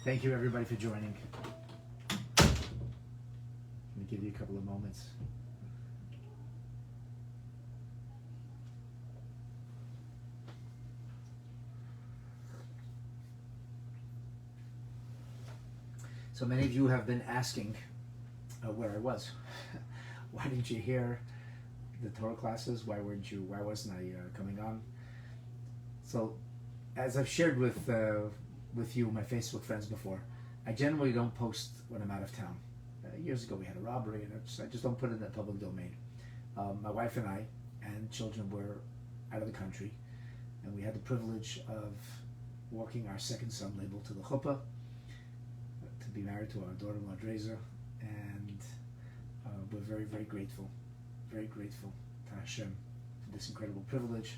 Thank you, everybody, for joining. Let me give you a couple of moments. So many of you have been asking where I was. Why didn't you hear the Torah classes? Why wasn't I coming on? So, as I've shared with you, my Facebook friends before, I generally don't post when I'm out of town. Years ago we had a robbery, and I just don't put it in the public domain. My wife and I and children were out of the country, and we had the privilege of walking our second son label to the chuppah, to be married to our daughter-in-law Dreza, and we're very, very grateful to Hashem for this incredible privilege,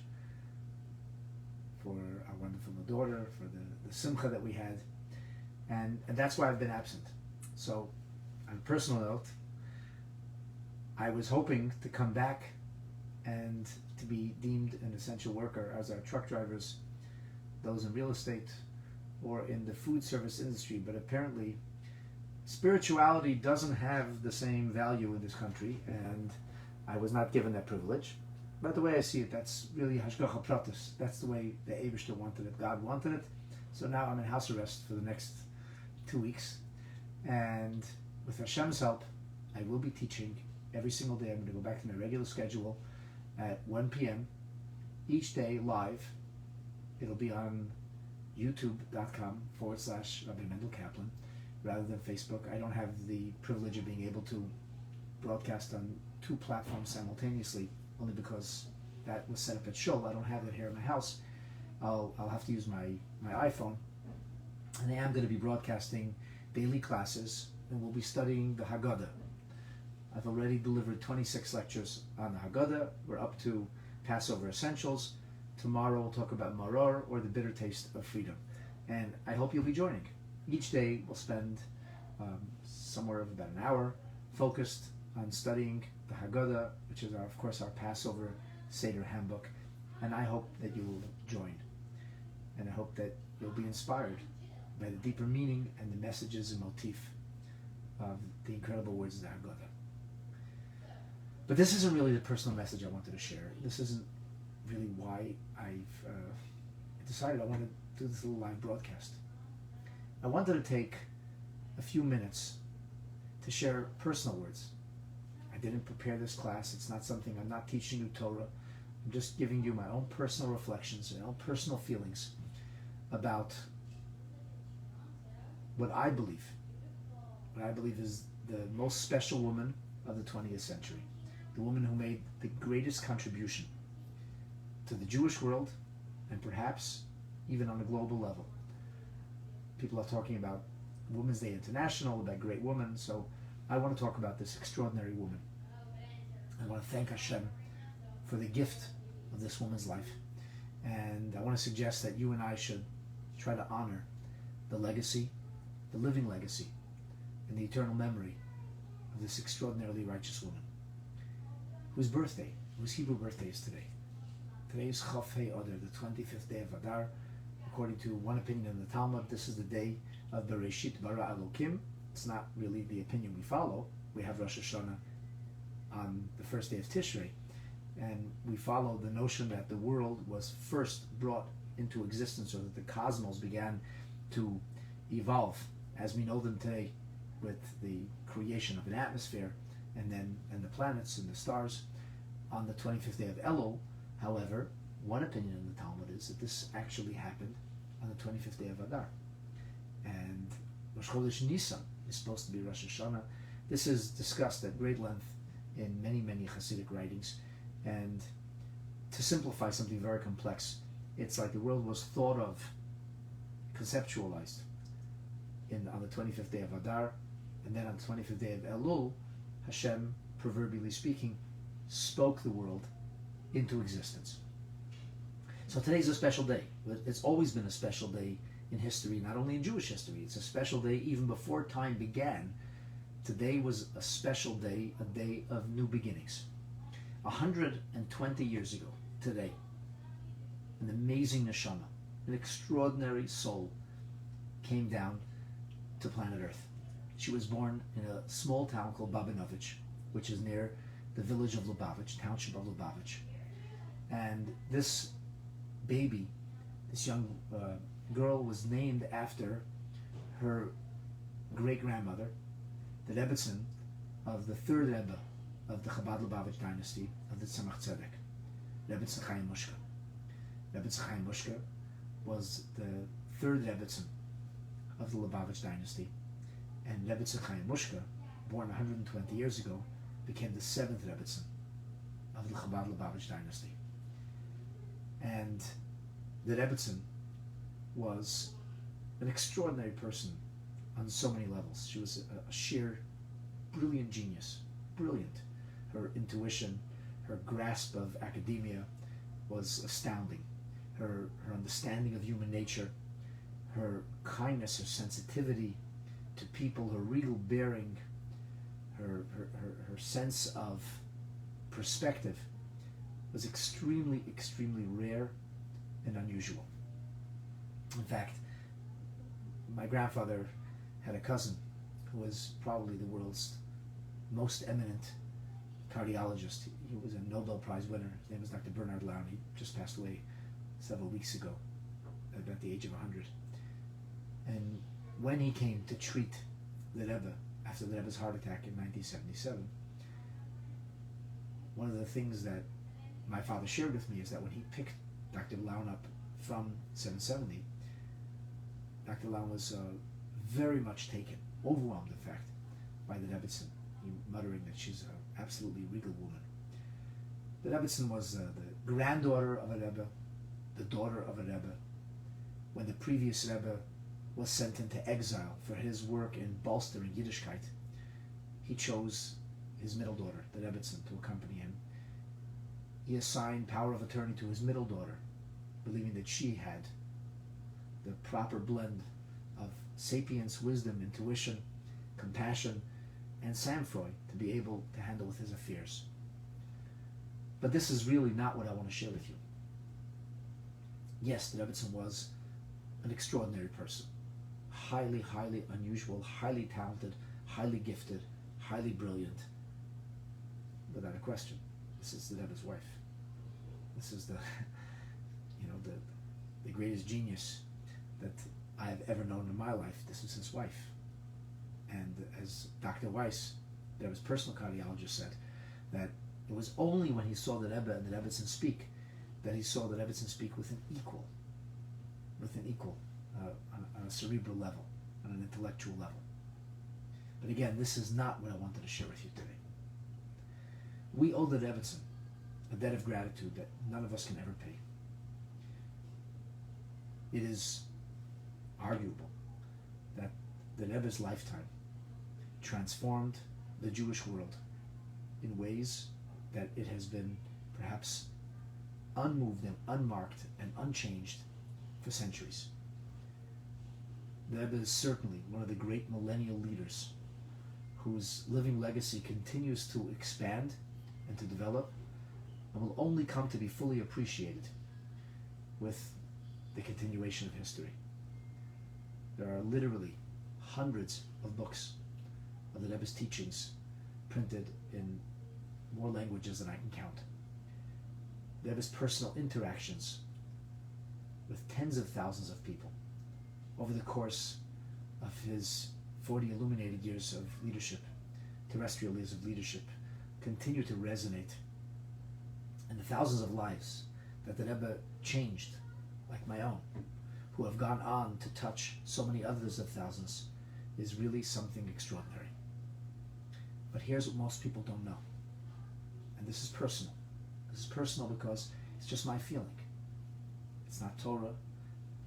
for our wonderful daughter, for the simcha that we had, and that's why I've been absent. So, on a personal note, I was hoping to come back and to be deemed an essential worker, as our truck drivers, those in real estate, or in the food service industry, but apparently spirituality doesn't have the same value in this country, and I was not given that privilege. But the way I see it, that's really hashgacha pratis. That's the way the Eibishter wanted it, God wanted it. So now I'm in house arrest for the next 2 weeks, and with Hashem's help, I will be teaching every single day. I'm going to go back to my regular schedule at 1 p.m. each day live. It'll be on youtube.com/Rabbi Mendel Kaplan rather than Facebook. I don't have the privilege of being able to broadcast on 2 platforms simultaneously, only because that was set up at Shul. I don't have it here in my house. I'll have to use my iPhone. And I am going to be broadcasting daily classes, and we'll be studying the Haggadah. I've already delivered 26 lectures on the Haggadah. We're up to Passover Essentials. Tomorrow we'll talk about Maror, or the bitter taste of freedom. And I hope you'll be joining. Each day we'll spend somewhere of about an hour focused on studying the Haggadah, which is, of course, our Passover Seder handbook. And I hope that you will join. And I hope that you'll be inspired by the deeper meaning and the messages and motif of the incredible words of the Haggadah. But this isn't really the personal message I wanted to share. This isn't really why I've decided I want to do this little live broadcast. I wanted to take a few minutes to share personal words. I didn't prepare this class. It's not something, I'm not teaching you Torah. I'm just giving you my own personal reflections, my own personal feelings about what I believe is the most special woman of the 20th century, the woman who made the greatest contribution to the Jewish world, and perhaps even on a global level. People are talking about Women's Day International, about great women, so I want to talk about this extraordinary woman. I want to thank Hashem for the gift of this woman's life, and I want to suggest that you and I should try to honor the legacy, the living legacy, and the eternal memory of this extraordinarily righteous woman, whose Hebrew birthday is today. Today is Chof Adar, the 25th day of Adar. According to one opinion in the Talmud, this is the day of Bereshit Bara Elokim. It's not really the opinion we follow. We have Rosh Hashanah on the first day of Tishrei, and we follow the notion that the world was first brought into existence, or that the cosmos began to evolve as we know them today, with the creation of an atmosphere and the planets and the stars on the 25th day of Elul. However, one opinion in the Talmud is that this actually happened on the 25th day of Adar, and Rosh Chodesh Nisan is supposed to be Rosh Hashanah. This is discussed at great length in many Hasidic writings, and to simplify something very complex, it's like the world was thought of, conceptualized on the 25th day of Adar, and then on the 25th day of Elul, Hashem, proverbially speaking, spoke the world into existence. So today's a special day. It's always been a special day in history, not only in Jewish history. It's a special day even before time began. Today was a special day, a day of new beginnings. 120 years ago, today, an amazing neshama, an extraordinary soul, came down to planet Earth. She was born in a small town called Babinovich, which is near the village of Lubavitch, township of Lubavitch. And this baby, this young girl, was named after her great-grandmother, the Rebbetzin of the third Rebbe of the Chabad Lubavitch dynasty of the Tzemach Tzedek, Rebbetzin Chaim Mushka. Rebbetzin Chaim Mushka was the third Rebbetzin of the Lubavitch dynasty, and Rebbetzin Chaim Mushka, born 120 years ago, became the seventh Rebbetzin of the Chabad Lubavitch dynasty. And the Rebbetzin was an extraordinary person on so many levels. She was a sheer, brilliant genius. Brilliant. Her intuition, her grasp of academia was astounding. Her understanding of human nature, her kindness, her sensitivity to people, her regal bearing, her sense of perspective was extremely, extremely rare and unusual. In fact, my grandfather had a cousin who was probably the world's most eminent cardiologist. He was a Nobel Prize winner. His name was Dr. Bernard Lown. He just passed away several weeks ago at the age of 100. And when he came to treat the Rebbe after the Rebbe's heart attack in 1977, one of the things that my father shared with me is that when he picked Dr. Lown up from 770, Dr. Lown was very much taken, overwhelmed in fact, by the Rebbetzin, muttering that she's an absolutely regal woman. The Rebbetzin was the granddaughter of a Rebbe, the daughter of a Rebbe. When the previous Rebbe was sent into exile for his work in bolstering Yiddishkeit, he chose his middle daughter, the Rebbetzin, to accompany him. He assigned power of attorney to his middle daughter, believing that she had the proper blend of sapience, wisdom, intuition, compassion, and sang-froid to be able to handle with his affairs. But this is really not what I want to share with you. Yes, the Rebbetzin was an extraordinary person. Highly, highly unusual, highly talented, highly gifted, highly brilliant. Without a question. This is the Rebbe's wife. This is the greatest genius that I have ever known in my life. This is his wife. And as Dr. Weiss, the Rebbe's personal cardiologist, said, that it was only when he saw the Rebbe and the Rebbetzin speak that he saw the Rebbetzin speak with an equal, on a cerebral level, on an intellectual level. But again, this is not what I wanted to share with you today. We owe the Rebbetzin a debt of gratitude that none of us can ever pay. It is arguable that the Rebbe's lifetime transformed the Jewish world in ways that it has been perhaps unmoved and unmarked and unchanged for centuries. The Rebbe is certainly one of the great millennial leaders whose living legacy continues to expand and to develop and will only come to be fully appreciated with the continuation of history. There are literally hundreds of books of the Rebbe's teachings printed in more languages than I can count. The Rebbe's personal interactions with tens of thousands of people over the course of his 40 illuminated years of leadership, terrestrial years of leadership, continue to resonate. And the thousands of lives that the Rebbe changed, like my own, who have gone on to touch so many others of thousands, is really something extraordinary. But here's what most people don't know. And this is personal. This is personal because it's just my feeling. It's not Torah.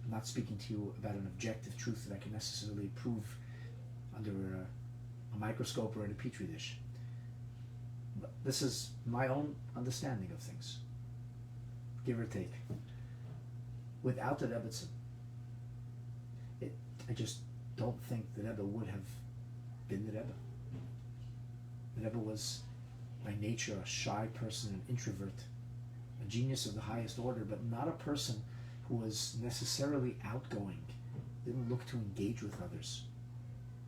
I'm not speaking to you about an objective truth that I can necessarily prove under a microscope or in a petri dish. But this is my own understanding of things, give or take. Without the Rebbetzin, I just don't think the Rebbe would have been the Rebbe. The Rebbe was by nature a shy person, an introvert, a genius of the highest order, but not a person who was necessarily outgoing, didn't look to engage with others.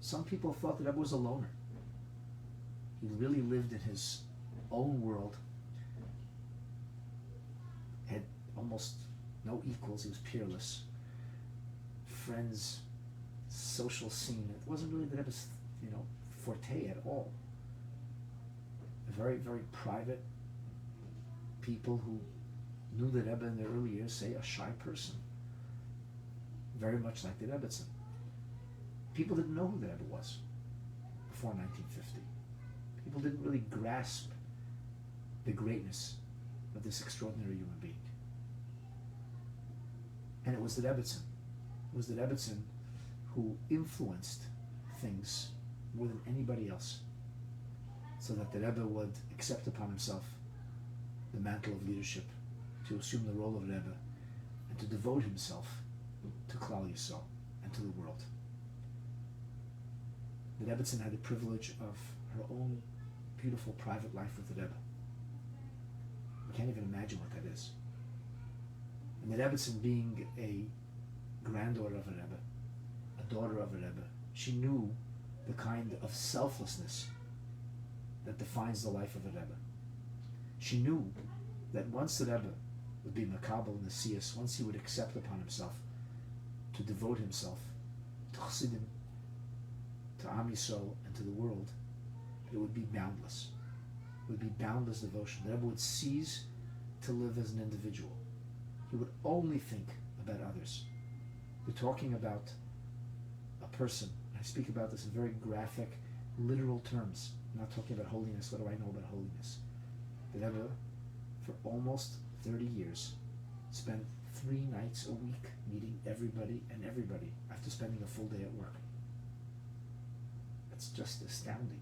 Some people thought the Rebbe was a loner. He really lived in his own world, had almost no equals, he was peerless. Friends, social scene, it wasn't really the Rebbe's, forte at all. Very, very private people who knew the Rebbe in their early years, say a shy person. Very much like the Rebbetzin. People didn't know who the Rebbe was before 1950. People didn't really grasp the greatness of this extraordinary human being. And it was the Rebbetzin. It was the Rebbetzin who influenced things more than anybody else, so that the Rebbe would accept upon himself the mantle of leadership, to assume the role of Rebbe, and to devote himself to Klal Yisrael and to the world. The Rebbetzin had the privilege of her own beautiful private life with the Rebbe. We can't even imagine what that is. And the Rebbetzin, being a granddaughter of a Rebbe, a daughter of a Rebbe, she knew the kind of selflessness that defines the life of a Rebbe. She knew that once the Rebbe would be Makabel in the Siyas, once he would accept upon himself to devote himself to Chassidim, to Am Yisrael, and to the world, it would be boundless. It would be boundless devotion. The Rebbe would cease to live as an individual. He would only think about others. We're talking about a person. I speak about this in very graphic, literal terms. I'm not talking about holiness. What do I know about holiness? The Rebbe, for almost 30 years, spent 3 nights a week meeting everybody and everybody after spending a full day at work. It's just astounding.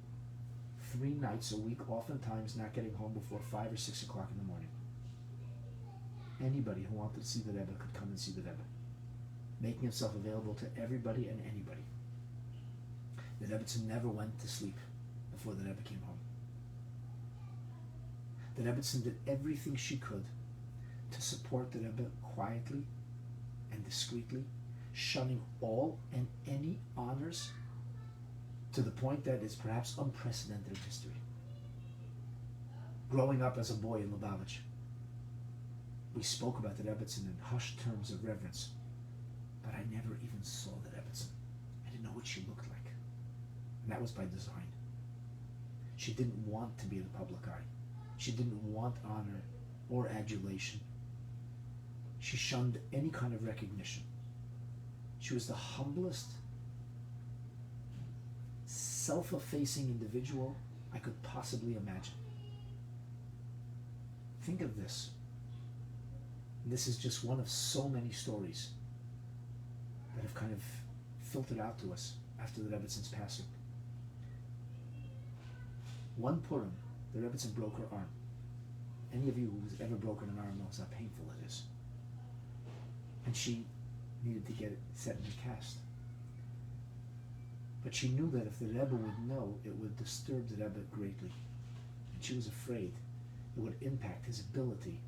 3 nights a week, oftentimes not getting home before 5 or 6 o'clock in the morning. Anybody who wanted to see the Rebbe could come and see the Rebbe, making himself available to everybody and anybody. The Rebbetzin never went to sleep before the Rebbe came home. The Rebbetzin did everything she could to support the Rebbe quietly and discreetly, shunning all and any honors to the point that is perhaps unprecedented in history. Growing up as a boy in Lubavitch, we spoke about the Rebbetzin in hushed terms of reverence, but I never even saw the Rebbetzin. I didn't know what she looked like. And that was by design. She didn't want to be in the public eye. She didn't want honor or adulation. She shunned any kind of recognition. She was the humblest, self-effacing individual I could possibly imagine. Think of this. This is just one of so many stories that have kind of filtered out to us after the Rebbetzins passing. One Purim, the Rebbetzin broke her arm. Any of you who's ever broken an arm knows how painful it is. And she needed to get it set in a cast. But she knew that if the Rebbe would know, it would disturb the Rebbe greatly. And she was afraid it would impact his ability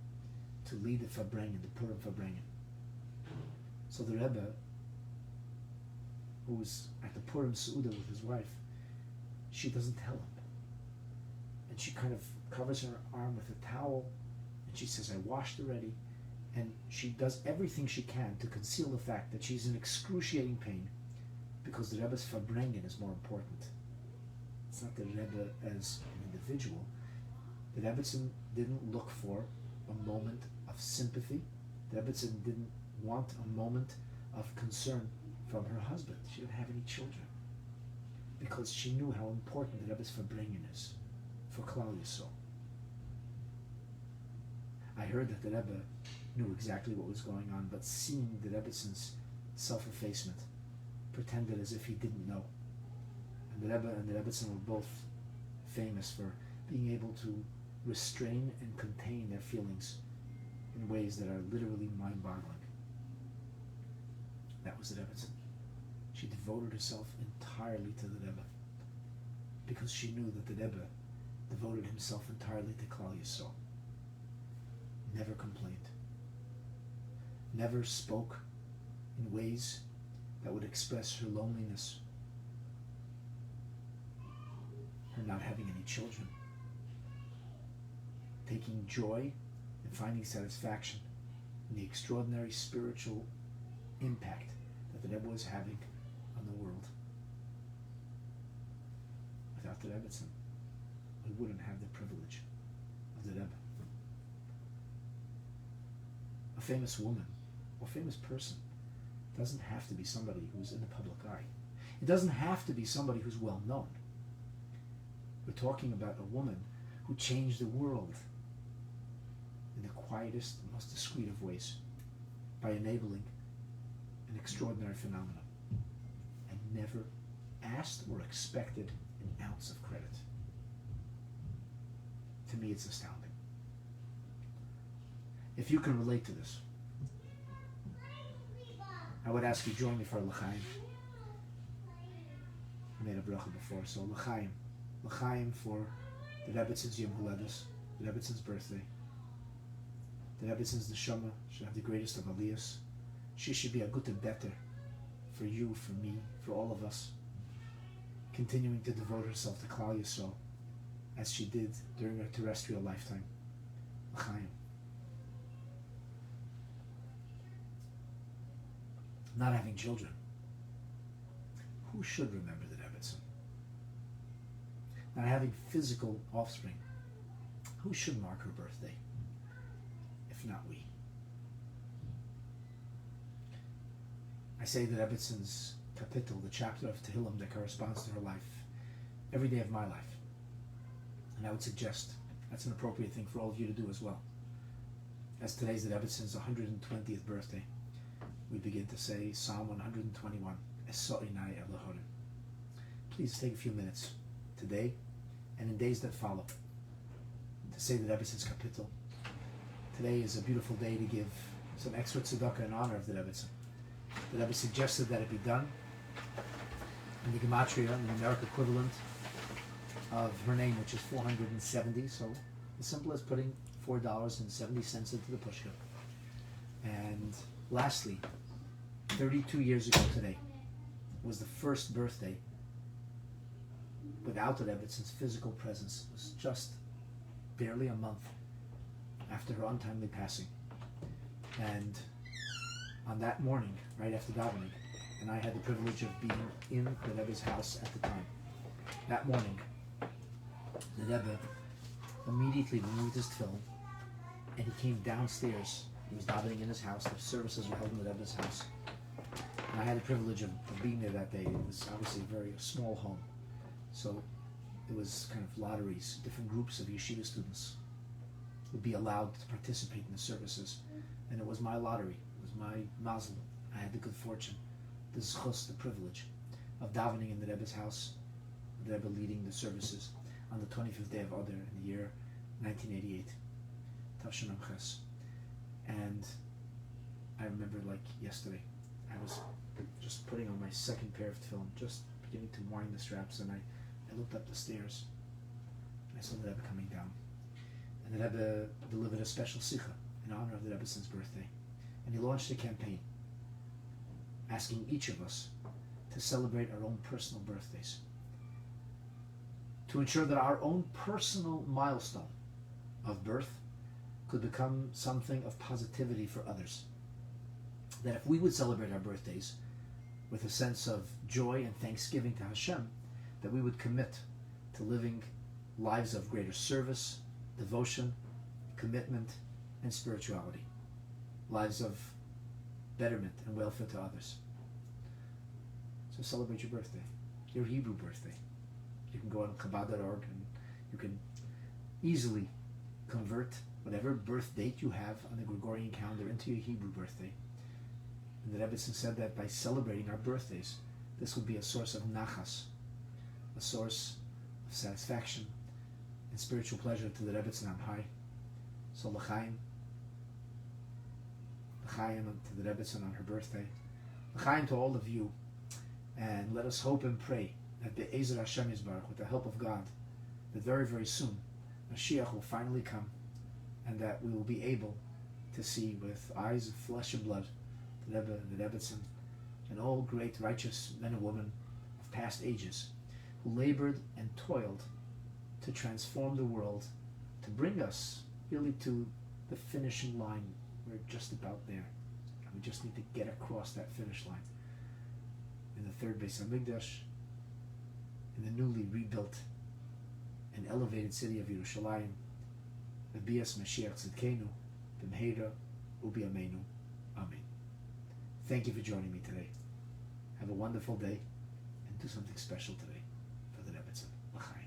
to lead the Farbrengen, the Purim Farbrengen. So the Rebbe, who was at the Purim Seudah with his wife, she doesn't tell him. And she kind of covers her arm with a towel, and she says, I washed already. And she does everything she can to conceal the fact that she's in excruciating pain, because the Rebbe's Farbrengen is more important. It's not the Rebbe as an individual. The Rebbetzin didn't look for a moment of sympathy. The Rebbetzin didn't want a moment of concern from her husband. She didn't have any children, because she knew how important the Rebbe's Farbrengen is for Klal Yisrael. I heard that the Rebbe knew exactly what was going on, but seeing the Rebbetzins self-effacement, pretended as if he didn't know. And the Rebbe and the Rebbetzin were both famous for being able to restrain and contain their feelings in ways that are literally mind-boggling. That was the Rebbetzin. She devoted herself entirely to the Rebbe, because she knew that the Rebbe devoted himself entirely to Klal Yisrael. Never complained. Never spoke in ways that would express her loneliness in not having any children, taking joy and finding satisfaction in the extraordinary spiritual impact that the Rebbe was having on the world. Without the Rebbetzin, we wouldn't have the privilege of the Rebbe. A famous woman or famous person doesn't have to be somebody who's in the public eye. It doesn't have to be somebody who's well known. We're talking about a woman who changed the world in the quietest, most discreet of ways by enabling an extraordinary phenomenon and never asked or expected an ounce of credit. To me, it's astounding. If you can relate to this, I would ask you join me for L'chaim. I made a bracha before, so L'chaim. L'chaim for the Rebbetzins Yom Huledes, the Rebbetzins birthday. The Rebbetzins Neshama should have the greatest of aliyahs. She should be a good and better for you, for me, for all of us, continuing to devote herself to Klal Yisrael as she did during her terrestrial lifetime. L'chaim. Not having children. Who should remember the Rebbetzin? Not having physical offspring. Who should mark her birthday? If not we. I say the Rebetzin's kapitel, the chapter of Tehillim that corresponds to her life, every day of my life. And I would suggest that's an appropriate thing for all of you to do as well. As today's the Rebetzin's 120th birthday, we begin to say Psalm 121, Eso'inai Elohorim. Please take a few minutes today and in days that follow to say the Rebetzin's kapitel. Today is a beautiful day to give some extra tzedakah in honor of the Rebbetzin. The Rebbe suggested that it be done in the gematria, the numeric equivalent of her name, which is 470. So as simple as putting $4.70 into the pushka. And lastly, 32 years ago today was the first birthday without the Rebetzin's physical presence. It was just barely a month after her untimely passing. And on that morning, right after davening, and I had the privilege of being in the Rebbe's house at the time. That morning, the Rebbe immediately removed his tefillin and he came downstairs. He was davening in his house. The services were held in the Rebbe's house. And I had the privilege of being there that day. It was obviously a very small home. So it was kind of lotteries. Different groups of yeshiva students would be allowed to participate in the services. And it was my lottery. It was my mazel. I had the good fortune, the zchus, the privilege of davening in the Rebbe's house, the Rebbe leading the services on the 25th day of Adar in the year 1988, Tavshin Ches. And I remember like yesterday, I was just putting on my second pair of tefillin, just beginning to wind the straps, and I looked up the stairs, and I saw the Rebbe coming down. And the Rebbe delivered a special sikha in honor of the Rebbe's birthday. And he launched a campaign asking each of us to celebrate our own personal birthdays, to ensure that our own personal milestone of birth could become something of positivity for others. That if we would celebrate our birthdays with a sense of joy and thanksgiving to Hashem, that we would commit to living lives of greater service, devotion, commitment, and spirituality. Lives of betterment and welfare to others. So celebrate your birthday, your Hebrew birthday. You can go on Chabad.org and you can easily convert whatever birth date you have on the Gregorian calendar into your Hebrew birthday. And the Rebbetzin said that by celebrating our birthdays, this would be a source of nachas, a source of satisfaction and spiritual pleasure to the Rebbetzin on high. So l'chaim to the Rebbetzin on her birthday. L'chaim to all of you. And let us hope and pray that the Be'ezer Hashem Yisbarach, with the help of God, that very, very soon Mashiach will finally come, and that we will be able to see with eyes of flesh and blood the Rebbe and the Rebbetzin and all great righteous men and women of past ages who labored and toiled to transform the world, to bring us really to the finishing line. We're just about there. And we just need to get across that finish line. In the third Beis Hamikdash, in the newly rebuilt and elevated city of Yerushalayim, the Bias Mashiach Tzidkenu, B'mheira U'Biyameinu. Amen. Thank you for joining me today. Have a wonderful day, and do something special today for the Rebbetzin. L'chaim.